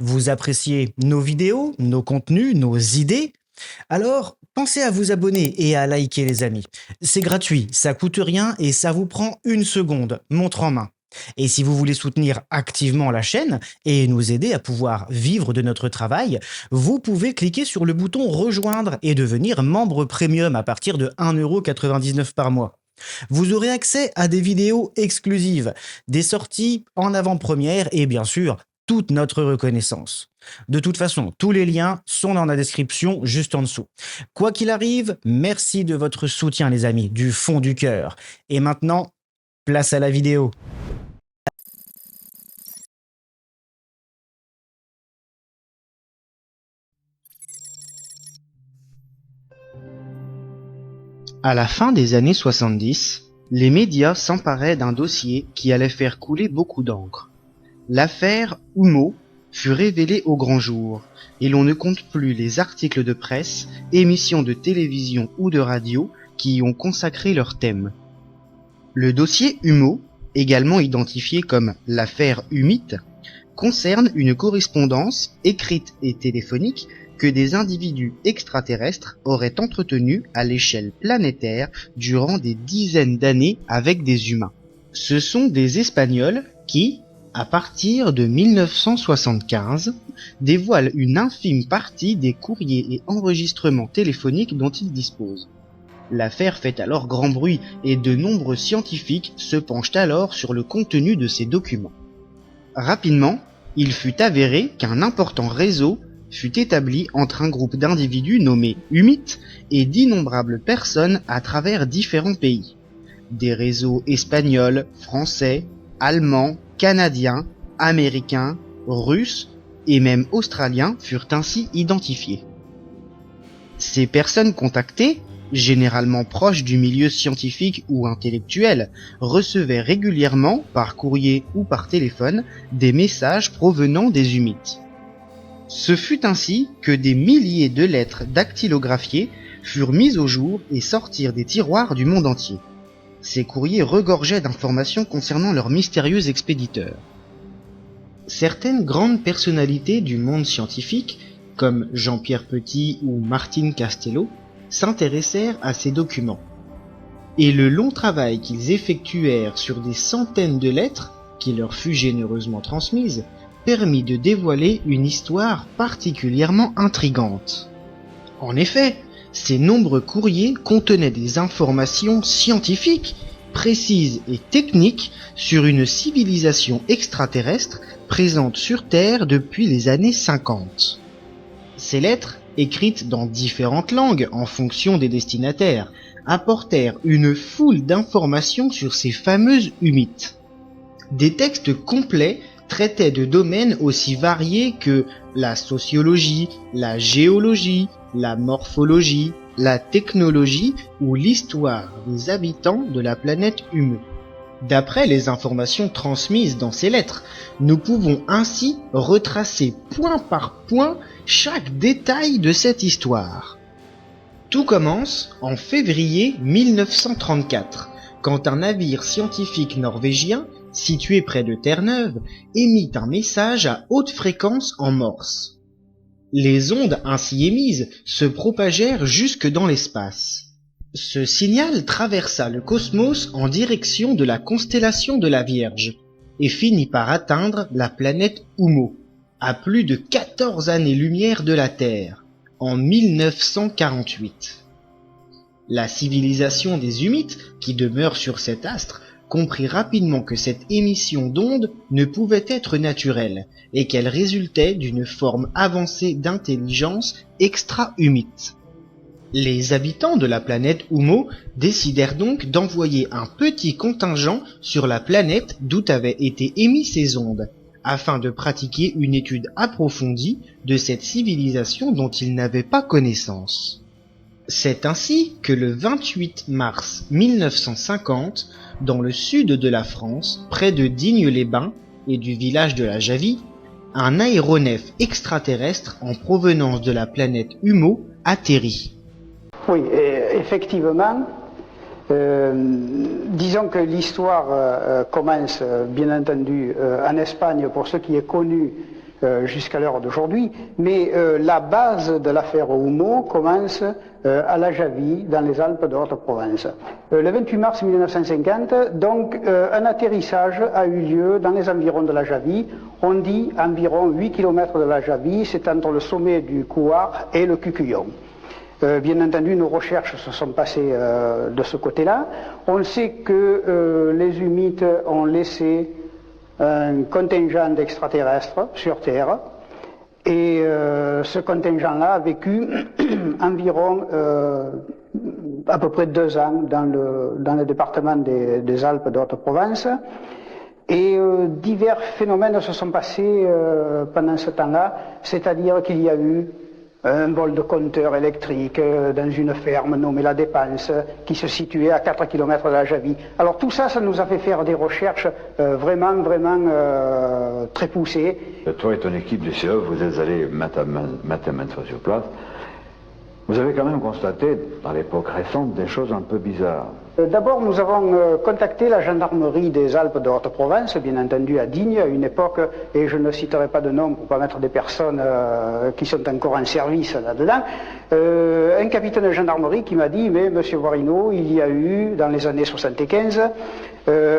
Vous appréciez nos vidéos, nos contenus, nos idées? Alors, pensez à vous abonner et à liker les amis. C'est gratuit, ça coûte rien et ça vous prend une seconde, montre en main. Et si vous voulez soutenir activement la chaîne et nous aider à pouvoir vivre de notre travail, vous pouvez cliquer sur le bouton rejoindre et devenir membre premium à partir de 1,99 € par mois. Vous aurez accès à des vidéos exclusives, des sorties en avant-première et bien sûr, toute notre reconnaissance. De toute façon, tous les liens sont dans la description juste en dessous. Quoi qu'il arrive, merci de votre soutien les amis, du fond du cœur. Et maintenant, place à la vidéo. À la fin des années 70, les médias s'emparaient d'un dossier qui allait faire couler beaucoup d'encre. L'affaire Humo fut révélée au grand jour, et l'on ne compte plus les articles de presse, émissions de télévision ou de radio qui y ont consacré leur thème. Le dossier Humo, également identifié comme l'affaire Humit, concerne une correspondance écrite et téléphonique que des individus extraterrestres auraient entretenus à l'échelle planétaire durant des dizaines d'années avec des humains. Ce sont des Espagnols qui, à partir de 1975, dévoilent une infime partie des courriers et enregistrements téléphoniques dont ils disposent. L'affaire fait alors grand bruit et de nombreux scientifiques se penchent alors sur le contenu de ces documents. Rapidement, il fut avéré qu'un important réseau fut établi entre un groupe d'individus nommé Humit et d'innombrables personnes à travers différents pays. Des réseaux espagnols, français, allemands, canadiens, américains, russes et même australiens furent ainsi identifiés. Ces personnes contactées, généralement proches du milieu scientifique ou intellectuel, recevaient régulièrement, par courrier ou par téléphone, des messages provenant des Humites. Ce fut ainsi que des milliers de lettres dactylographiées furent mises au jour et sortirent des tiroirs du monde entier. Ces courriers regorgeaient d'informations concernant leurs mystérieux expéditeurs. Certaines grandes personnalités du monde scientifique, comme Jean-Pierre Petit ou Martine Castello, s'intéressèrent à ces documents. Et le long travail qu'ils effectuèrent sur des centaines de lettres, qui leur fut généreusement transmise, permit de dévoiler une histoire particulièrement intrigante. En effet, ces nombreux courriers contenaient des informations scientifiques, précises et techniques sur une civilisation extraterrestre présente sur Terre depuis les années 50. Ces lettres, écrites dans différentes langues en fonction des destinataires, apportèrent une foule d'informations sur ces fameuses Humites. Des textes complets traitaient de domaines aussi variés que la sociologie, la géologie, la morphologie, la technologie ou l'histoire des habitants de la planète Humo. D'après les informations transmises dans ces lettres, nous pouvons ainsi retracer point par point chaque détail de cette histoire. Tout commence en février 1934, quand un navire scientifique norvégien, situé près de Terre-Neuve, émit un message à haute fréquence en morse. Les ondes ainsi émises se propagèrent jusque dans l'espace. Ce signal traversa le cosmos en direction de la constellation de la Vierge et finit par atteindre la planète Humo, à plus de 14 années-lumière de la Terre, en 1948. La civilisation des Humites, qui demeure sur cet astre, comprit rapidement que cette émission d'ondes ne pouvait être naturelle et qu'elle résultait d'une forme avancée d'intelligence extra-humite. Les habitants de la planète Humo décidèrent donc d'envoyer un petit contingent sur la planète d'où avaient été émises ces ondes, afin de pratiquer une étude approfondie de cette civilisation dont ils n'avaient pas connaissance. C'est ainsi que le 28 mars 1950, dans le sud de la France, près de Digne-les-Bains et du village de la Javie, un aéronef extraterrestre en provenance de la planète Humo atterrit. Oui, effectivement, disons que l'histoire commence, bien entendu, en Espagne, pour ce qui est connu, jusqu'à l'heure d'aujourd'hui, mais la base de l'affaire Oumo commence à la Javie, dans les Alpes de Haute-Provence. Le 28 mars 1950, donc, un atterrissage a eu lieu dans les environs de la Javie. On dit environ 8 km de la Javie, c'est entre le sommet du Couard et le Cucullon. Bien entendu, nos recherches se sont passées de ce côté-là. On sait que les humites ont laissé un contingent d'extraterrestres sur Terre, et ce contingent-là a vécu environ à peu près 2 ans dans le département des Alpes de Haute-Provence, et divers phénomènes se sont passés pendant ce temps-là, c'est-à-dire qu'il y a eu un vol de compteur électrique dans une ferme nommée La Dépense, qui se situait à 4 km de la Javie. Alors tout ça, ça nous a fait faire des recherches vraiment très poussées. Toi et ton équipe du CE, vous êtes allés maintes fois sur place. Vous avez quand même constaté, dans l'époque récente, des choses un peu bizarres. D'abord, nous avons contacté la gendarmerie des Alpes de Haute-Provence, bien entendu à Digne, à une époque, et je ne citerai pas de nom pour ne pas mettre des personnes qui sont encore en service là-dedans, un capitaine de gendarmerie qui m'a dit, mais monsieur Warino, il y a eu, dans les années 75,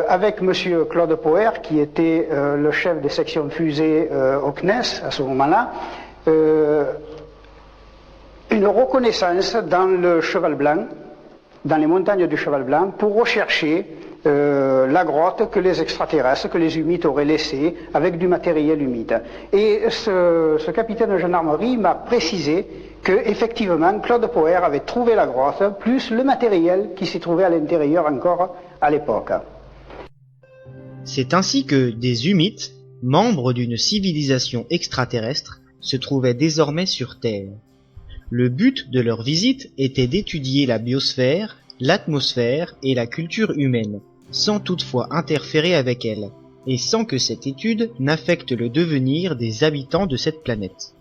avec monsieur Claude Poher, qui était le chef des sections fusées au CNES à ce moment-là, une reconnaissance dans le Cheval Blanc, dans les montagnes du Cheval Blanc, pour rechercher la grotte que les extraterrestres, que les humites auraient laissée avec du matériel humide. Et ce capitaine de gendarmerie m'a précisé que, effectivement, Claude Poher avait trouvé la grotte, plus le matériel qui s'y trouvait à l'intérieur encore à l'époque. C'est ainsi que des humites, membres d'une civilisation extraterrestre, se trouvaient désormais sur Terre. Le but de leur visite était d'étudier la biosphère, l'atmosphère et la culture humaine, sans toutefois interférer avec elle, et sans que cette étude n'affecte le devenir des habitants de cette planète.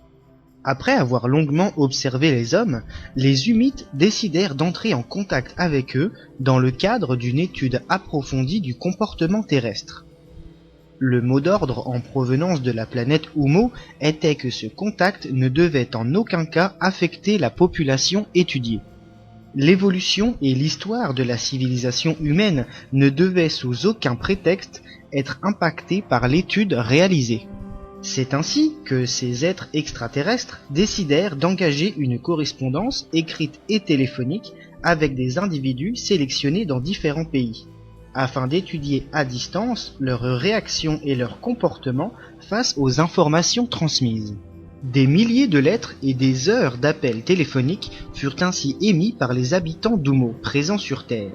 Après avoir longuement observé les hommes, les humites décidèrent d'entrer en contact avec eux dans le cadre d'une étude approfondie du comportement terrestre. Le mot d'ordre en provenance de la planète Oumo était que ce contact ne devait en aucun cas affecter la population étudiée. L'évolution et l'histoire de la civilisation humaine ne devaient sous aucun prétexte être impactées par l'étude réalisée. C'est ainsi que ces êtres extraterrestres décidèrent d'engager une correspondance écrite et téléphonique avec des individus sélectionnés dans différents pays, afin d'étudier à distance leurs réactions et leur comportement face aux informations transmises. Des milliers de lettres et des heures d'appels téléphoniques furent ainsi émis par les habitants d'Oumo présents sur Terre.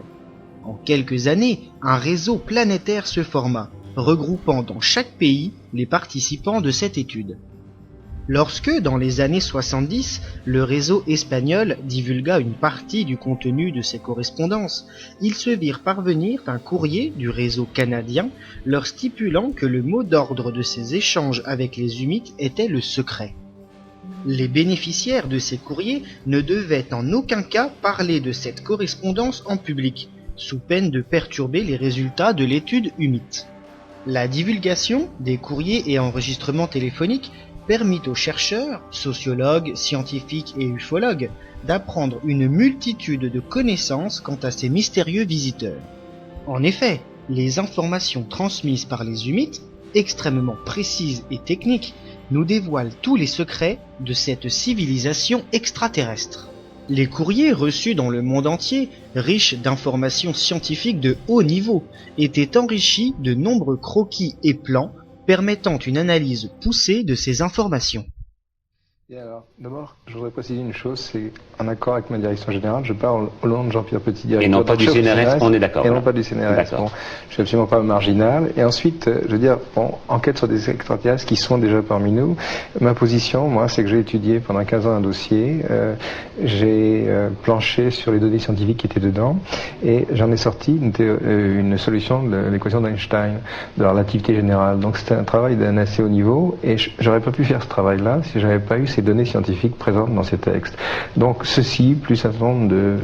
En quelques années, un réseau planétaire se forma, regroupant dans chaque pays les participants de cette étude. Lorsque, dans les années 70, le réseau espagnol divulgua une partie du contenu de ces correspondances, ils se virent parvenir un courrier du réseau canadien leur stipulant que le mot d'ordre de ces échanges avec les humites était le secret. Les bénéficiaires de ces courriers ne devaient en aucun cas parler de cette correspondance en public, sous peine de perturber les résultats de l'étude humite. La divulgation des courriers et enregistrements téléphoniques permit aux chercheurs, sociologues, scientifiques et ufologues d'apprendre une multitude de connaissances quant à ces mystérieux visiteurs. En effet, les informations transmises par les humites, extrêmement précises et techniques, nous dévoilent tous les secrets de cette civilisation extraterrestre. Les courriers reçus dans le monde entier, riches d'informations scientifiques de haut niveau, étaient enrichis de nombreux croquis et plans permettant une analyse poussée de ces informations. Et alors, d'abord, je voudrais préciser une chose, c'est en accord avec ma direction générale, je parle au nom de Jean-Pierre Petit, directeur. Et non pas du CNRS, on est d'accord. Et non pas du CNRS. Bon, je suis absolument pas marginal. Et ensuite, je veux dire, bon, enquête sur des extraterrestres qui sont déjà parmi nous. Ma position, moi, c'est que j'ai étudié pendant 15 ans un dossier, j'ai planché sur les données scientifiques qui étaient dedans, et j'en ai sorti une solution de l'équation d'Einstein, de la relativité générale. Donc c'était un travail d'un assez haut niveau, et j'aurais pas pu faire ce travail-là si j'avais pas eu ces données scientifiques présentes dans ces textes. Donc ceci, plus un certain nombre de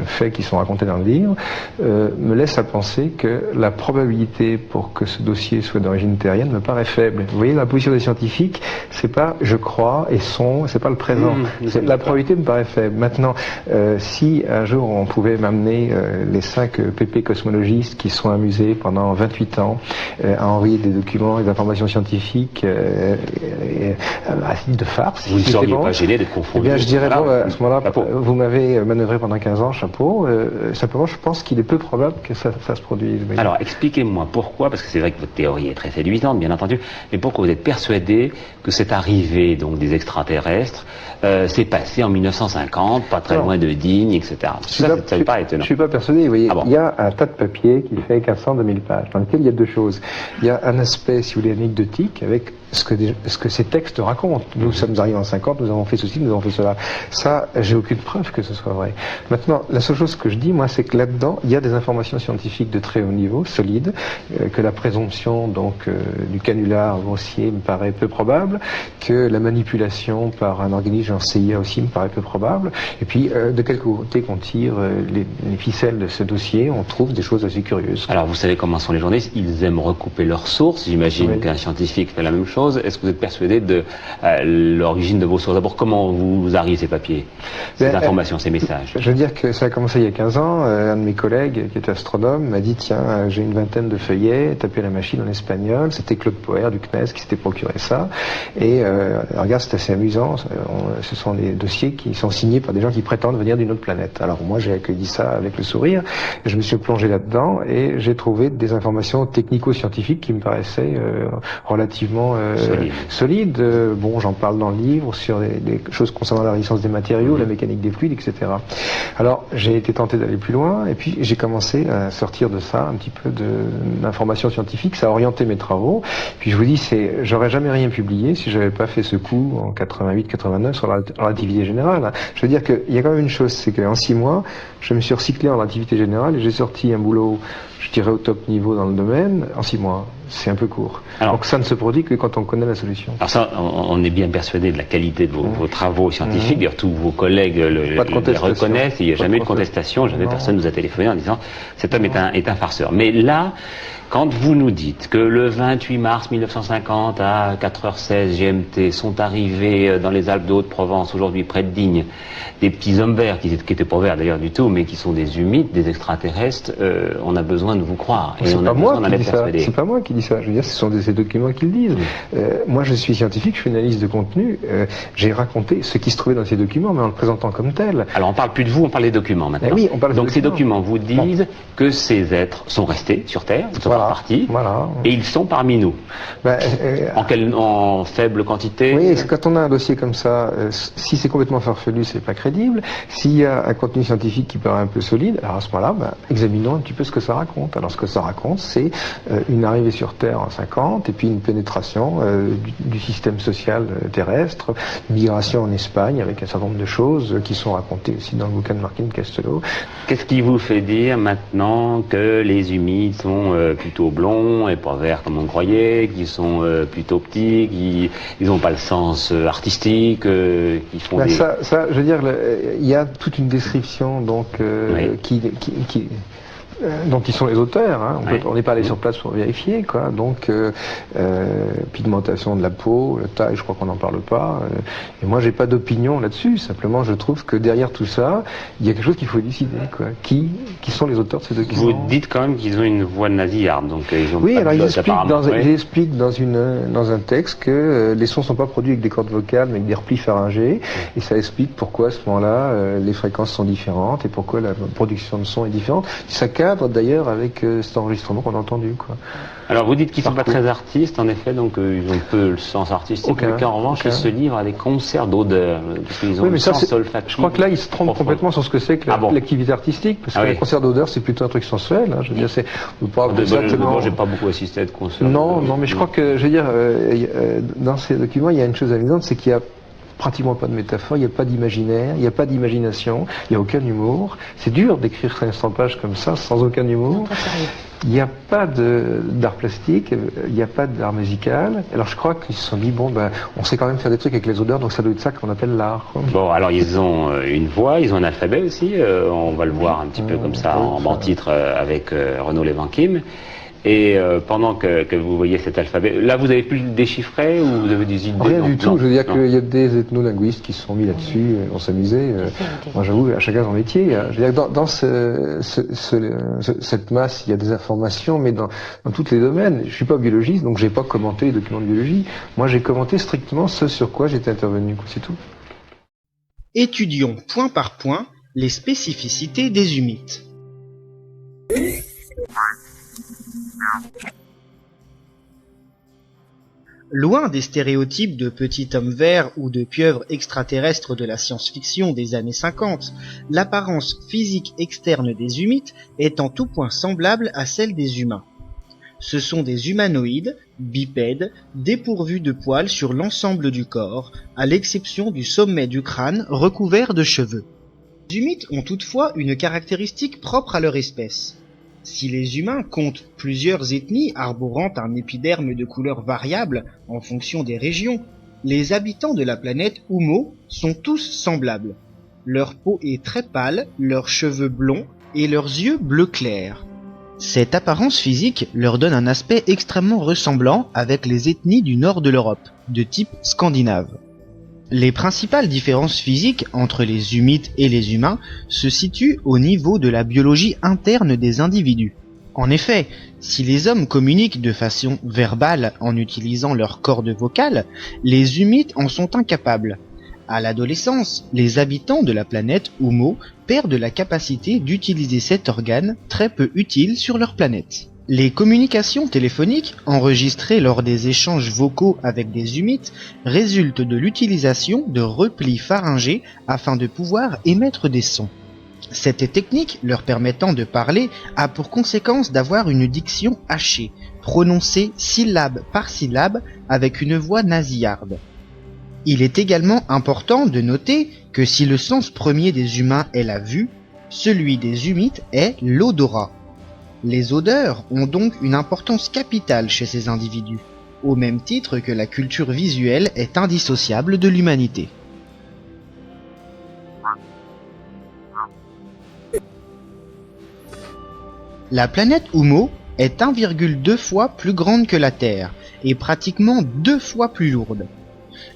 faits qui sont racontés dans le livre, me laisse à penser que la probabilité pour que ce dossier soit d'origine terrienne me paraît faible. Vous voyez, la position des scientifiques, c'est pas je crois et c'est pas le présent. La probabilité me paraît faible. Maintenant, si un jour on pouvait m'amener les 5 pépés cosmologistes qui sont amusés pendant 28 ans à envoyer des documents et des informations scientifiques à titre de farce. Vous ne seriez pas gêné d'être confondu? Eh bien, je dirais, bon, à ce moment-là, vous m'avez manœuvré pendant 15 ans, chapeau. Simplement, je pense qu'il est peu probable que ça se produise. Mais... Alors, expliquez-moi pourquoi, parce que c'est vrai que votre théorie est très séduisante, bien entendu, mais pourquoi vous êtes persuadé que cette arrivée donc des extraterrestres s'est passée en 1950, pas très loin de Digne, etc. Ça n'est pas étonnant. Je suis pas persuadé. Vous voyez, il y a un tas de papier qui fait 400-2000 pages, dans lequel il y a deux choses. Il y a un aspect, si vous voulez, anecdotique, avec ce que ces textes racontent. Nous sommes arrivés en 50, nous avons fait ceci, nous avons fait cela. Ça, j'ai aucune preuve que ce soit vrai. Maintenant, la seule chose que je dis, moi, c'est que là-dedans, il y a des informations scientifiques de très haut niveau, solides, que la présomption donc du canular grossier me paraît peu probable, que la manipulation par un organisme en CIA aussi me paraît peu probable, et puis de quel côté qu'on tire les ficelles de ce dossier, on trouve des choses assez curieuses. Alors, vous savez comment sont les journalistes, ils aiment recouper leurs sources, j'imagine qu'un scientifique fait la même chose. Est-ce que vous êtes persuadé de l'origine de vos sources? D'abord, comment vous arrivez ces papiers, ces informations, ces messages? Je veux dire que ça a commencé il y a 15 ans. Un de mes collègues, qui était astronome, m'a dit, tiens, j'ai une vingtaine de feuillets, tapez la machine en espagnol. C'était Claude Poher du CNES qui s'était procuré ça. Et regarde, c'est assez amusant. Ce sont des dossiers qui sont signés par des gens qui prétendent venir d'une autre planète. Alors moi, j'ai accueilli ça avec le sourire. Je me suis plongé là-dedans et j'ai trouvé des informations technico-scientifiques qui me paraissaient relativement solide. Bon, j'en parle dans le livre sur des choses concernant la résistance des matériaux, la mécanique des fluides, etc. Alors, j'ai été tenté d'aller plus loin, et puis j'ai commencé à sortir de ça un petit peu d'informations scientifiques. Ça a orienté mes travaux. Puis je vous dis, j'aurais jamais rien publié si j'avais pas fait ce coup en 88-89 sur la relativité générale. Je veux dire qu'il y a quand même une chose, c'est qu'en 6 mois, je me suis recyclé en relativité générale et j'ai sorti un boulot, je dirais, au top niveau dans le domaine en 6 mois. C'est un peu court. Alors, donc ça ne se produit que quand on connaît la solution. Alors ça, on est bien persuadé de la qualité de vos travaux scientifiques. D'ailleurs, tous vos collègues les reconnaissent. Il n'y a jamais eu de contestation. Jamais personne nous a téléphoné en disant cet homme est un farceur. Mais là, quand vous nous dites que le 28 mars 1950 à 4h16 GMT sont arrivés dans les Alpes de Haute-Provence, aujourd'hui près de Digne, des petits hommes verts, qui n'étaient pas verts d'ailleurs du tout, mais qui sont des humides, des extraterrestres, on a besoin de vous croire. Et c'est pas moi qui dis ça. C'est pas moi qui dis ça. Je veux dire, ce sont ces documents qui le disent. Moi, je suis scientifique, je fais une analyse de contenu. J'ai raconté ce qui se trouvait dans ces documents, mais en le présentant comme tel. Alors, on parle plus de vous, on parle des documents maintenant. Oui, on parle donc, ces documents vous disent que ces êtres sont restés sur Terre, ils sont pas partis, et ils sont parmi nous. En faible quantité. Oui, quand on a un dossier comme ça, si c'est complètement farfelu, c'est pas crédible. S'il y a un contenu scientifique qui paraît un peu solide, alors à ce moment-là, examinons un petit peu ce que ça raconte. Alors, ce que ça raconte, c'est une arrivée sur Terre en 50, et puis une pénétration du système social terrestre, migration en Espagne, avec un certain nombre de choses qui sont racontées aussi dans le bouquin de Martin Castello. Qu'est-ce qui vous fait dire maintenant que les humides sont plutôt blonds et pas verts comme on croyait, qu'ils sont plutôt petits, qu'ils n'ont pas le sens artistique, qu'ils font des... Ça, je veux dire, il y a toute une description donc dont ils sont les auteurs, hein. On n'est pas allé sur place pour vérifier, quoi. Donc pigmentation de la peau, la taille, je crois qu'on n'en parle pas. Et moi, j'ai pas d'opinion là-dessus. Simplement, je trouve que derrière tout ça, il y a quelque chose qu'il faut décider, quoi. Qui sont les auteurs de ces documents? Vous dites quand même qu'ils ont une voix nasillarde, donc ils ont. Oui, alors ils expliquent dans un texte que les sons sont pas produits avec des cordes vocales, mais avec des replis pharyngés, et ça explique pourquoi à ce moment-là les fréquences sont différentes et pourquoi la production de son est différente. Ça cadre d'ailleurs avec cet enregistrement qu'on a entendu, quoi. Alors vous dites qu'ils ne sont pas très artistes, en effet, donc ils ont peu le sens artistique, mais qu'en revanche ils se livrent à des concerts d'odeur, parce qu'ils ont le sens olfactif. Je crois que là ils se trompent complètement sur ce que c'est que l'activité artistique, parce qu'un concert d'odeur c'est plutôt un truc sensuel, hein. Je veux dire, c'est pas exactement... J'ai pas beaucoup assisté à de concerts. Non, mais je crois que, je veux dire, dans ces documents il y a une chose amusante, c'est qu'il y a pratiquement pas de métaphore, il n'y a pas d'imaginaire, il n'y a pas d'imagination, il n'y a aucun humour. C'est dur d'écrire 500 pages comme ça, sans aucun humour. Il n'y a pas d'art plastique, il n'y a pas d'art musical. Alors je crois qu'ils se sont dit, bon, ben, on sait quand même faire des trucs avec les odeurs, donc ça doit être ça qu'on appelle l'art. Bon, alors ils ont une voix, ils ont un alphabet aussi, on va le voir un petit peu comme ça en titre avec Renaud Lévin-Kim. Et pendant que vous voyez cet alphabet, là vous avez pu le déchiffrer ou vous avez des idées? Rien du tout, je veux dire qu'il y a des ethnolinguistes qui se sont mis là-dessus, on s'amusait. Moi j'avoue, à chacun son métier. Je veux dire, dans cette masse, il y a des informations, mais dans tous les domaines. Je suis pas biologiste, donc j'ai pas commenté les documents de biologie. Moi j'ai commenté strictement ce sur quoi j'étais intervenu, c'est tout. Étudions point par point les spécificités des humites. Loin des stéréotypes de petit homme vert ou de pieuvre extraterrestre de la science-fiction des années 50, l'apparence physique externe des humites est en tout point semblable à celle des humains. Ce sont des humanoïdes, bipèdes, dépourvus de poils sur l'ensemble du corps, à l'exception du sommet du crâne recouvert de cheveux. Les humites ont toutefois une caractéristique propre à leur espèce. Si les humains comptent plusieurs ethnies arborant un épiderme de couleur variable en fonction des régions, les habitants de la planète Oumo sont tous semblables. Leur peau est très pâle, leurs cheveux blonds et leurs yeux bleu clair. Cette apparence physique leur donne un aspect extrêmement ressemblant avec les ethnies du nord de l'Europe, de type scandinave. Les principales différences physiques entre les humites et les humains se situent au niveau de la biologie interne des individus. En effet, si les hommes communiquent de façon verbale en utilisant leur corde vocale, les humites en sont incapables. À l'adolescence, les habitants de la planète Oumo perdent la capacité d'utiliser cet organe très peu utile sur leur planète. Les communications téléphoniques, enregistrées lors des échanges vocaux avec des humites, résultent de l'utilisation de replis pharyngés afin de pouvoir émettre des sons. Cette technique, leur permettant de parler, a pour conséquence d'avoir une diction hachée, prononcée syllabe par syllabe avec une voix nasillarde. Il est également important de noter que si le sens premier des humains est la vue, celui des humites est l'odorat. Les odeurs ont donc une importance capitale chez ces individus, au même titre que la culture visuelle est indissociable de l'humanité. La planète Oumo est 1,2 fois plus grande que la Terre et pratiquement 2 fois plus lourde.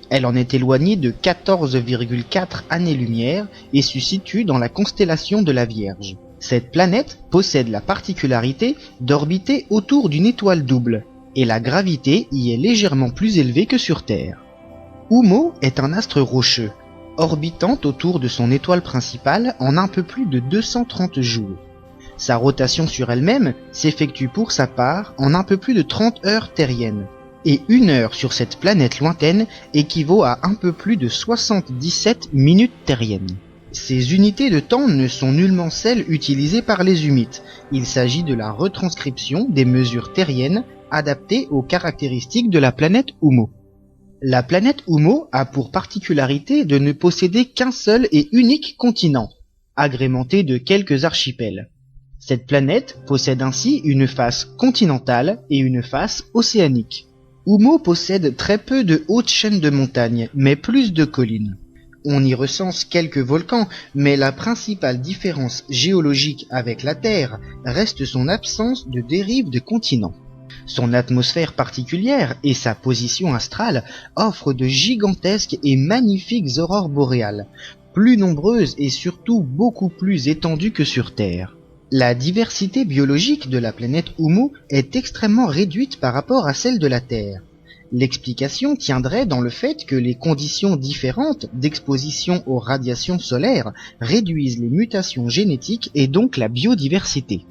Elle en est éloignée de 14,4 années-lumière et se situe dans la constellation de la Vierge. Cette planète possède la particularité d'orbiter autour d'une étoile double, et la gravité y est légèrement plus élevée que sur Terre. Oumo est un astre rocheux, orbitant autour de son étoile principale en un peu plus de 230 jours. Sa rotation sur elle-même s'effectue pour sa part en un peu plus de 30 heures terriennes, et 1 heure sur cette planète lointaine équivaut à un peu plus de 77 minutes terriennes. Ces unités de temps ne sont nullement celles utilisées par les humites. Il s'agit de la retranscription des mesures terriennes adaptées aux caractéristiques de la planète Oumo. La planète Oumo a pour particularité de ne posséder qu'un seul et unique continent, agrémenté de quelques archipels. Cette planète possède ainsi une face continentale et une face océanique. Oumo possède très peu de hautes chaînes de montagnes, mais plus de collines. On y recense quelques volcans, mais la principale différence géologique avec la Terre reste son absence de dérive de continents. Son atmosphère particulière et sa position astrale offrent de gigantesques et magnifiques aurores boréales, plus nombreuses et surtout beaucoup plus étendues que sur Terre. La diversité biologique de la planète Oumo est extrêmement réduite par rapport à celle de la Terre. L'explication tiendrait dans le fait que les conditions différentes d'exposition aux radiations solaires réduisent les mutations génétiques et donc la biodiversité.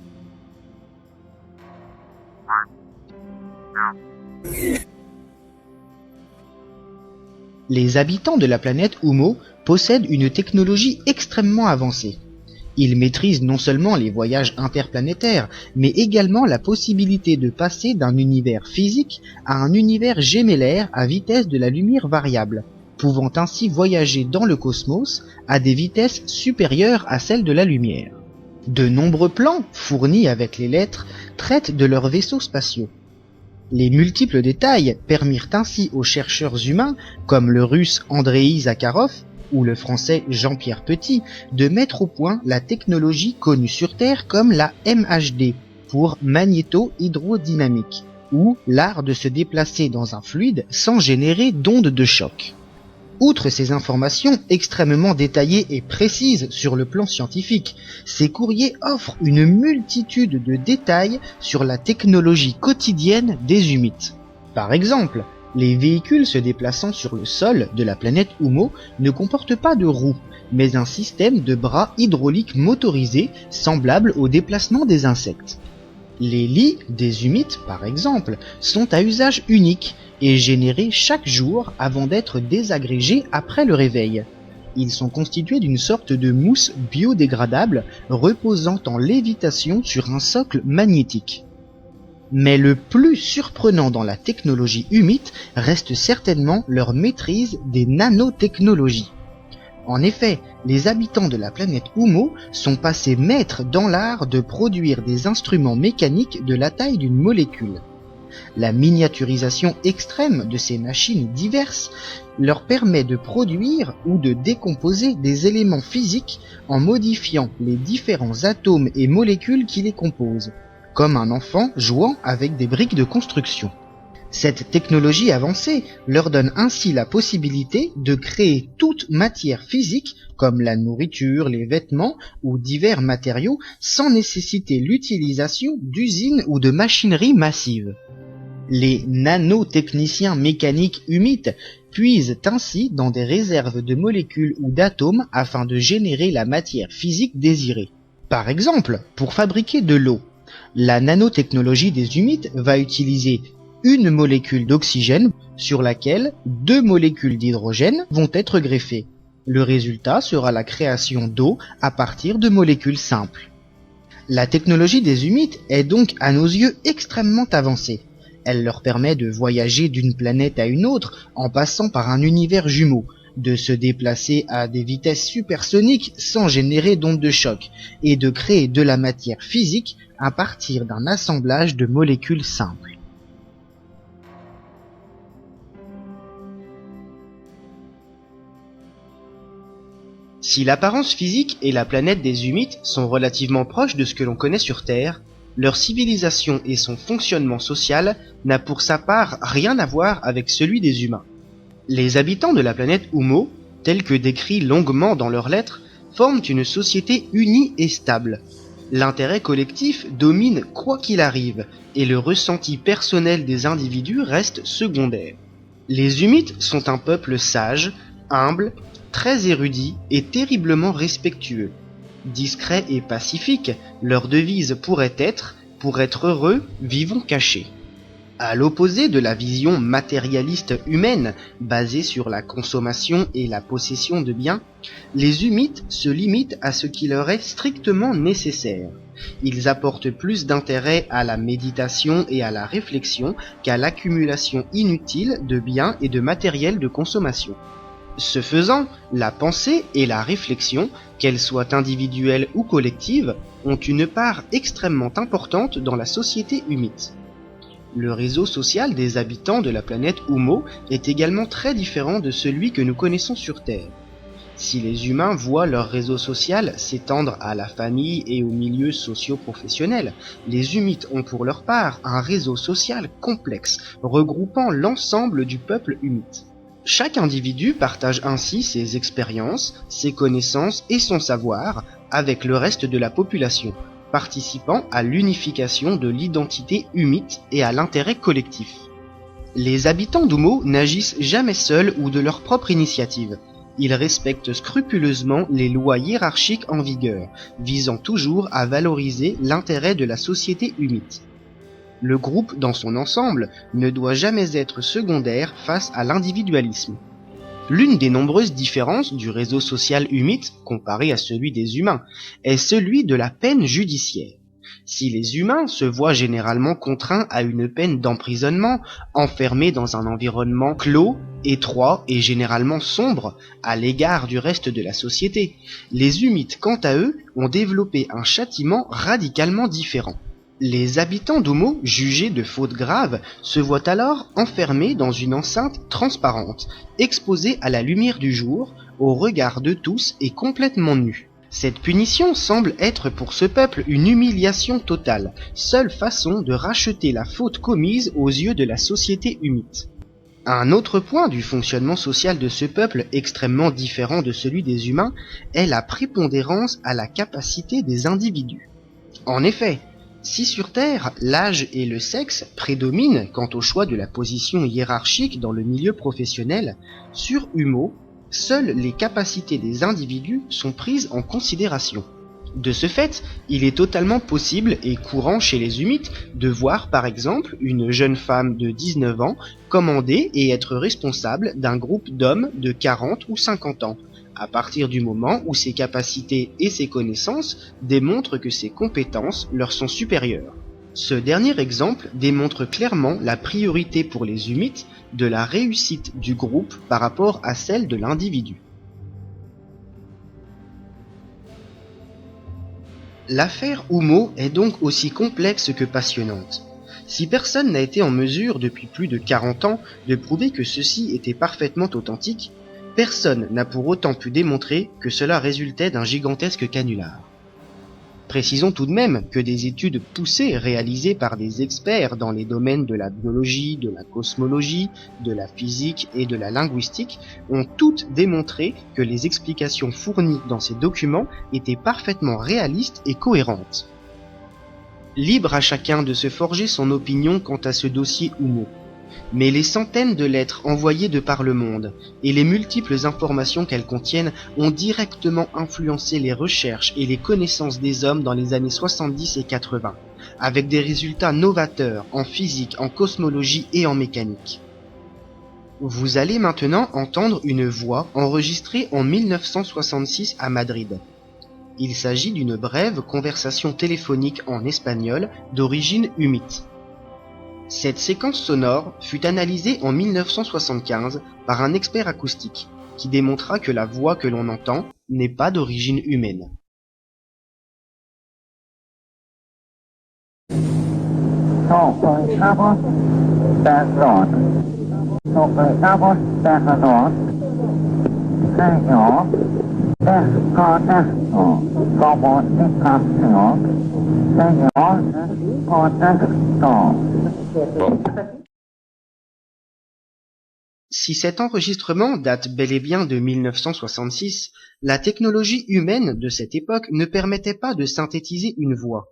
Les habitants de la planète Oumo possèdent une technologie extrêmement avancée. Ils maîtrisent non seulement les voyages interplanétaires, mais également la possibilité de passer d'un univers physique à un univers gémellaire à vitesse de la lumière variable. pouvant ainsi voyager dans le cosmos à des vitesses supérieures à celles de la lumière. De nombreux plans, fournis avec les lettres, traitent de leurs vaisseaux spatiaux. Les multiples détails permirent ainsi aux chercheurs humains, comme le russe Andreï Zakharov ou le français Jean-Pierre Petit, de mettre au point la technologie connue sur Terre comme la MHD, pour magnéto-hydrodynamique, ou l'art de se déplacer dans un fluide sans générer d'ondes de choc. Outre ces informations extrêmement détaillées et précises sur le plan scientifique, ces courriers offrent une multitude de détails sur la technologie quotidienne des humites. Par exemple, les véhicules se déplaçant sur le sol de la planète Oumo ne comportent pas de roues, mais un système de bras hydrauliques motorisés semblable au déplacement des insectes. Les lits des humites, par exemple, sont à usage unique et générés chaque jour avant d'être désagrégés après le réveil. Ils sont constitués d'une sorte de mousse biodégradable reposant en lévitation sur un socle magnétique. Mais le plus surprenant dans la technologie humite reste certainement leur maîtrise des nanotechnologies. En effet, les habitants de la planète Oumo sont passés maîtres dans l'art de produire des instruments mécaniques de la taille d'une molécule. La miniaturisation extrême de ces machines diverses leur permet de produire ou de décomposer des éléments physiques en modifiant les différents atomes et molécules qui les composent, comme un enfant jouant avec des briques de construction. Cette technologie avancée leur donne ainsi la possibilité de créer toute matière physique, comme la nourriture, les vêtements ou divers matériaux, sans nécessiter l'utilisation d'usines ou de machinerie massive. Les nanotechniciens mécaniques humites puisent ainsi dans des réserves de molécules ou d'atomes afin de générer la matière physique désirée. Par exemple, pour fabriquer de l'eau, la nanotechnologie des humites va utiliser une molécule d'oxygène sur laquelle 2 molécules d'hydrogène vont être greffées. Le résultat sera la création d'eau à partir de molécules simples. La technologie des humites est donc à nos yeux extrêmement avancée. Elle leur permet de voyager d'une planète à une autre en passant par un univers jumeau, de se déplacer à des vitesses supersoniques sans générer d'ondes de choc, et de créer de la matière physique à partir d'un assemblage de molécules simples. Si l'apparence physique et la planète des humites sont relativement proches de ce que l'on connaît sur Terre, leur civilisation et son fonctionnement social n'a pour sa part rien à voir avec celui des humains. Les habitants de la planète Oumo, tels que décrits longuement dans leurs lettres, forment une société unie et stable. L'intérêt collectif domine quoi qu'il arrive, et le ressenti personnel des individus reste secondaire. Les humites sont un peuple sage, humble, très érudit et terriblement respectueux. Discret et pacifique, leur devise pourrait être « Pour être heureux, vivons cachés ». À l'opposé de la vision matérialiste humaine, basée sur la consommation et la possession de biens, les humites se limitent à ce qui leur est strictement nécessaire. Ils apportent plus d'intérêt à la méditation et à la réflexion qu'à l'accumulation inutile de biens et de matériel de consommation. Ce faisant, la pensée et la réflexion, qu'elles soient individuelles ou collectives, ont une part extrêmement importante dans la société humite. Le réseau social des habitants de la planète Oumo est également très différent de celui que nous connaissons sur Terre. Si les humains voient leur réseau social s'étendre à la famille et aux milieux socio-professionnels, les humites ont pour leur part un réseau social complexe, regroupant l'ensemble du peuple humite. Chaque individu partage ainsi ses expériences, ses connaissances et son savoir avec le reste de la population, participant à l'unification de l'identité humite et à l'intérêt collectif. Les habitants d'Oumo n'agissent jamais seuls ou de leur propre initiative. Ils respectent scrupuleusement les lois hiérarchiques en vigueur, visant toujours à valoriser l'intérêt de la société humite. Le groupe dans son ensemble ne doit jamais être secondaire face à l'individualisme. L'une des nombreuses différences du réseau social humite, comparé à celui des humains, est celui de la peine judiciaire. Si les humains se voient généralement contraints à une peine d'emprisonnement, enfermés dans un environnement clos, étroit et généralement sombre à l'égard du reste de la société, les Humites, quant à eux, ont développé un châtiment radicalement différent. Les habitants d'Oumo, jugés de fautes graves, se voient alors enfermés dans une enceinte transparente, exposés à la lumière du jour, au regard de tous et complètement nus. Cette punition semble être pour ce peuple une humiliation totale, seule façon de racheter la faute commise aux yeux de la société humite. Un autre point du fonctionnement social de ce peuple extrêmement différent de celui des humains est la prépondérance à la capacité des individus. En effet, si sur Terre, l'âge et le sexe prédominent quant au choix de la position hiérarchique dans le milieu professionnel, sur Humo, seules les capacités des individus sont prises en considération. De ce fait, il est totalement possible et courant chez les Humites de voir par exemple une jeune femme de 19 ans commander et être responsable d'un groupe d'hommes de 40 ou 50 ans, à partir du moment où ses capacités et ses connaissances démontrent que ses compétences leur sont supérieures. Ce dernier exemple démontre clairement la priorité pour les Humites de la réussite du groupe par rapport à celle de l'individu. L'affaire Oumo est donc aussi complexe que passionnante. Si personne n'a été en mesure depuis plus de 40 ans de prouver que ceci était parfaitement authentique, personne n'a pour autant pu démontrer que cela résultait d'un gigantesque canular. Précisons tout de même que des études poussées réalisées par des experts dans les domaines de la biologie, de la cosmologie, de la physique et de la linguistique ont toutes démontré que les explications fournies dans ces documents étaient parfaitement réalistes et cohérentes. Libre à chacun de se forger son opinion quant à ce dossier Oumo. Mais les centaines de lettres envoyées de par le monde et les multiples informations qu'elles contiennent ont directement influencé les recherches et les connaissances des hommes dans les années 70 et 80, avec des résultats novateurs en physique, en cosmologie et en mécanique. Vous allez maintenant entendre une voix enregistrée en 1966 à Madrid. Il s'agit d'une brève conversation téléphonique en espagnol d'origine humite. Cette séquence sonore fut analysée en 1975 par un expert acoustique qui démontra que la voix que l'on entend n'est pas d'origine humaine. Si cet enregistrement date bel et bien de 1966, la technologie humaine de cette époque ne permettait pas de synthétiser une voix.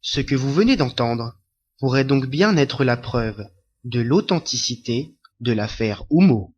Ce que vous venez d'entendre pourrait donc bien être la preuve de l'authenticité de l'affaire Oumo.